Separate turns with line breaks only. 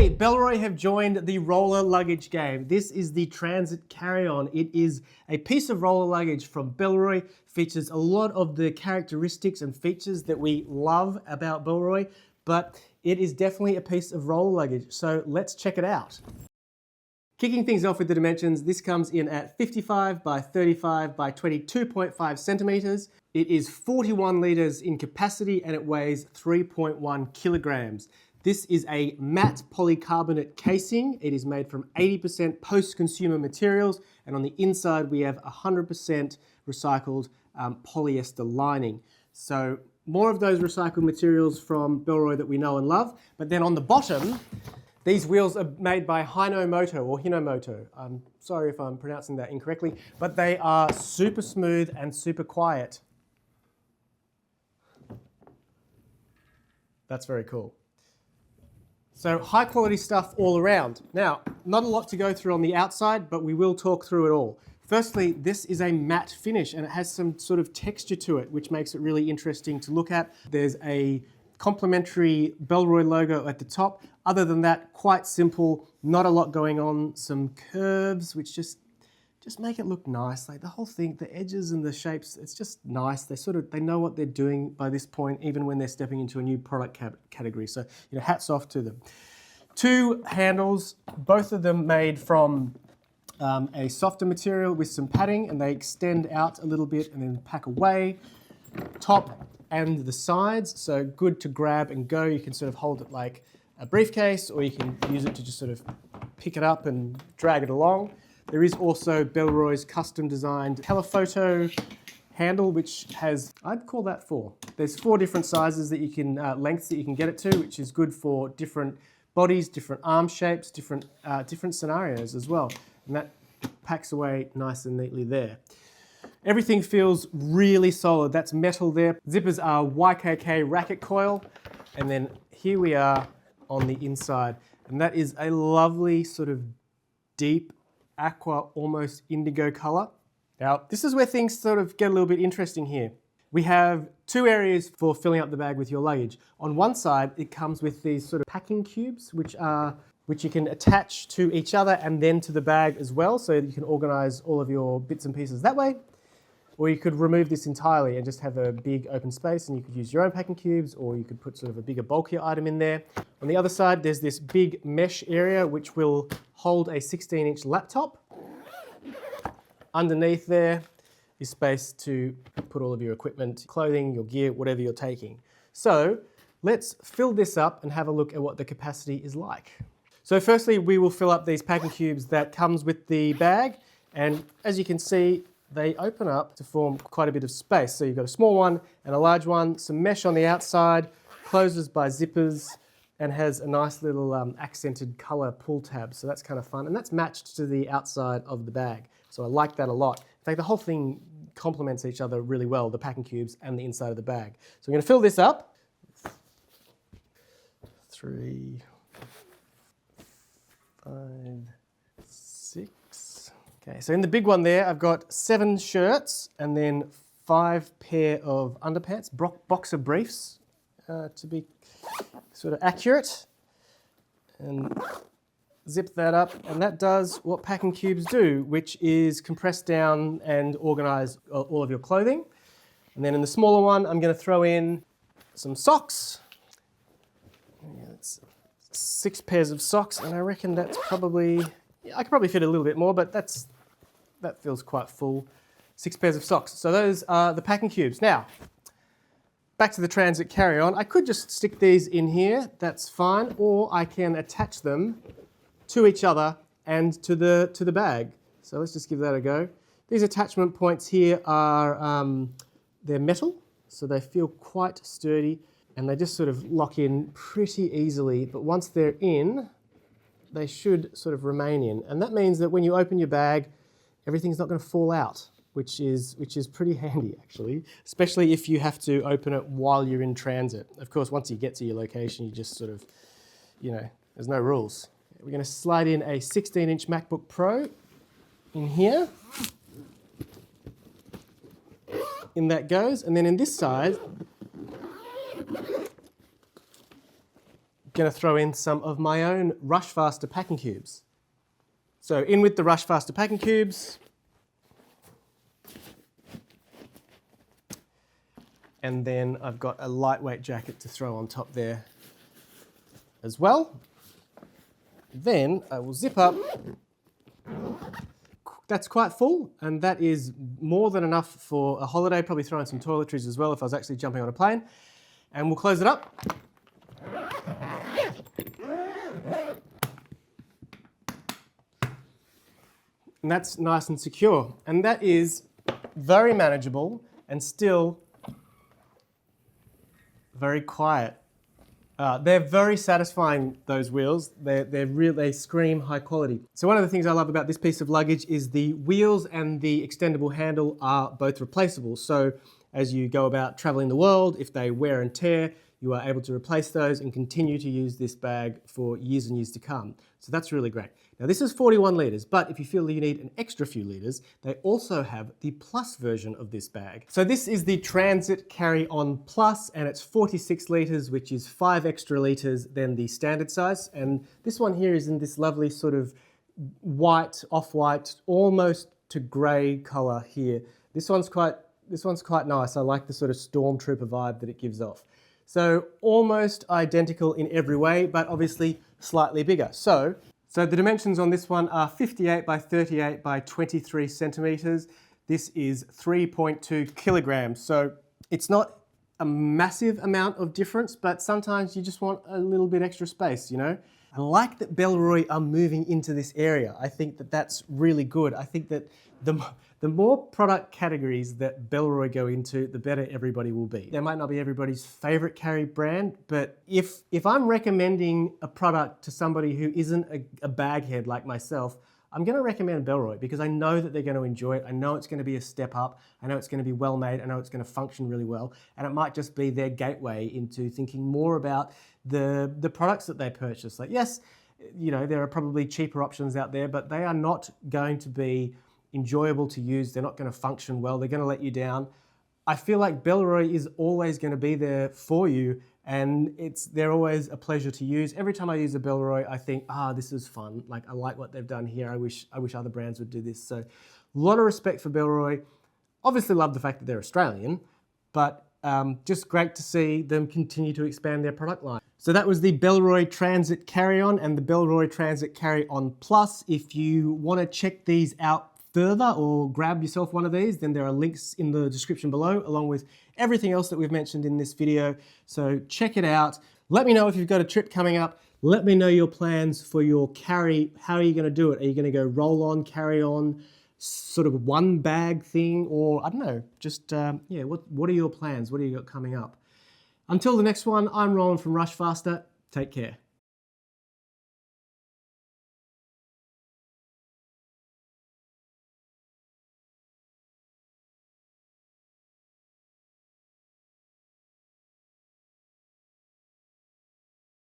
Hey, Bellroy have joined the roller luggage game. This is the Transit carry-on. It is a piece of roller luggage from Bellroy. Features a lot of the characteristics and features that we love about Bellroy, but it is definitely a piece of roller luggage. So let's check it out. Kicking things off with the dimensions, this comes in at 55 by 35 by 22.5 centimeters. It is 41 liters in capacity and it weighs 3.1 kilograms. This is a matte polycarbonate casing. It is made from 80% post-consumer materials, and on the inside we have 100% recycled polyester lining. So more of those recycled materials from Bellroy that we know and love. But then on the bottom, these wheels are made by Hinomoto. I'm sorry if I'm pronouncing that incorrectly, but they are super smooth and super quiet. That's very cool. So high quality stuff all around. Now, not a lot to go through on the outside, but we will talk through it all. Firstly, this is a matte finish and it has some sort of texture to it, which makes it really interesting to look at. There's a complimentary Bellroy logo at the top. Other than that, quite simple, not a lot going on. Some curves, which just make it look nice. Like the whole thing, the edges and the shapes, it's just nice. They know what they're doing by this point, even when they're stepping into a new product category. So, hats off to them. Two handles, both of them made from a softer material with some padding, and they extend out a little bit and then pack away. Top and the sides, so good to grab and go. You can sort of hold it like a briefcase, or you can use it to just sort of pick it up and drag it along. There is also Bellroy's custom designed telephoto handle, which has, I'd call that 4. There's 4 different sizes that you can, lengths that you can get it to, which is good for different bodies, different arm shapes, different scenarios as well. And that packs away nice and neatly there. Everything feels really solid. That's metal there. Zippers are YKK racket coil. And then here we are on the inside. And that is a lovely sort of deep aqua, almost indigo color. Now, this is where things sort of get a little bit interesting here. We have 2 areas for filling up the bag with your luggage. On one side, it comes with these sort of packing cubes, which you can attach to each other and then to the bag as well, so that you can organize all of your bits and pieces that way. Or you could remove this entirely and just have a big open space, and you could use your own packing cubes, or you could put sort of a bigger, bulkier item in there. On the other side, there's this big mesh area which will hold a 16-inch laptop. Underneath there is space to put all of your equipment, clothing, your gear, whatever you're taking. So let's fill this up and have a look at what the capacity is like. So firstly, we will fill up these packing cubes that comes with the bag, and as you can see, they open up to form quite a bit of space. So you've got a small one and a large one, some mesh on the outside, closes by zippers, and has a nice little accented color pull tab. So that's kind of fun. And that's matched to the outside of the bag. So I like that a lot. In fact, the whole thing complements each other really well, the packing cubes and the inside of the bag. So we're going to fill this up. 3, 5, 6. Okay, so in the big one there, I've got 7 shirts and then 5 pair of underpants, boxer briefs, to be sort of accurate. And zip that up, and that does what packing cubes do, which is compress down and organize all of your clothing. And then in the smaller one, I'm going to throw in some socks. It's 6 pairs of socks, and I reckon that's probably, I could probably fit a little bit more, but that feels quite full. 6 pairs of socks. So those are the packing cubes. Now, back to the Transit carry-on. I could just stick these in here, that's fine, or I can attach them to each other and to the bag. So let's just give that a go. These attachment points here are, they're metal, so they feel quite sturdy, and they just sort of lock in pretty easily, but once they're in, they should sort of remain in. And that means that when you open your bag, everything's not going to fall out, which is pretty handy actually, especially if you have to open it while you're in transit. Of course, once you get to your location, you just sort of, there's no rules. We're going to slide in a 16-inch MacBook Pro in here. In that goes, and then in this side going to throw in some of my own Rushfaster packing cubes. So in with the Rushfaster packing cubes. And then I've got a lightweight jacket to throw on top there as well. Then I will zip up. That's quite full, and that is more than enough for a holiday. Probably throw in some toiletries as well if I was actually jumping on a plane. And we'll close it up. And that's nice and secure. And that is very manageable and still very quiet. They're very satisfying, those wheels. They scream high quality. So one of the things I love about this piece of luggage is the wheels and the extendable handle are both replaceable. So as you go about traveling the world, if they wear and tear, you are able to replace those and continue to use this bag for years and years to come. So that's really great. Now this is 41 litres, but if you feel you need an extra few litres, they also have the Plus version of this bag. So this is the Transit Carry-On Plus, and it's 46 litres, which is 5 extra litres than the standard size. And this one here is in this lovely sort of white, off-white, almost to grey colour here. This one's quite nice. I like the sort of stormtrooper vibe that it gives off. So almost identical in every way, but obviously slightly bigger. So the dimensions on this one are 58 by 38 by 23 centimeters. This is 3.2 kilograms. So it's not a massive amount of difference, but sometimes you just want a little bit extra space, you know? I like that Bellroy are moving into this area. I think that that's really good. I think that the more product categories that Bellroy go into, the better everybody will be. They might not be everybody's favorite carry brand, but if I'm recommending a product to somebody who isn't a baghead like myself, I'm going to recommend Bellroy because I know that they're going to enjoy it. I know it's going to be a step up. I know it's going to be well made. I know it's going to function really well. And it might just be their gateway into thinking more about the products that they purchase. Like, yes, you know, there are probably cheaper options out there, but they are not going to be enjoyable to use. They're not going to function well. They're going to let you down. I feel like Bellroy is always going to be there for you, and they're always a pleasure to use. Every time I use a Bellroy, I think, this is fun. Like, I like what they've done here. I wish other brands would do this. So a lot of respect for Bellroy. Obviously love the fact that they're Australian, but just great to see them continue to expand their product line. So that was the Bellroy Transit Carry-On and the Bellroy Transit Carry-On Plus. If you want to check these out further or grab yourself one of these, then there are links in the description below along with everything else that we've mentioned in this video. So check it out. Let me know if you've got a trip coming up. Let me know your plans for your carry. How are you going to do it? Are you going to go roll on, carry on, sort of one bag thing, or I don't know, just yeah, what are your plans? What do you got coming up? Until the next one, I'm Roland from Rushfaster. Take care.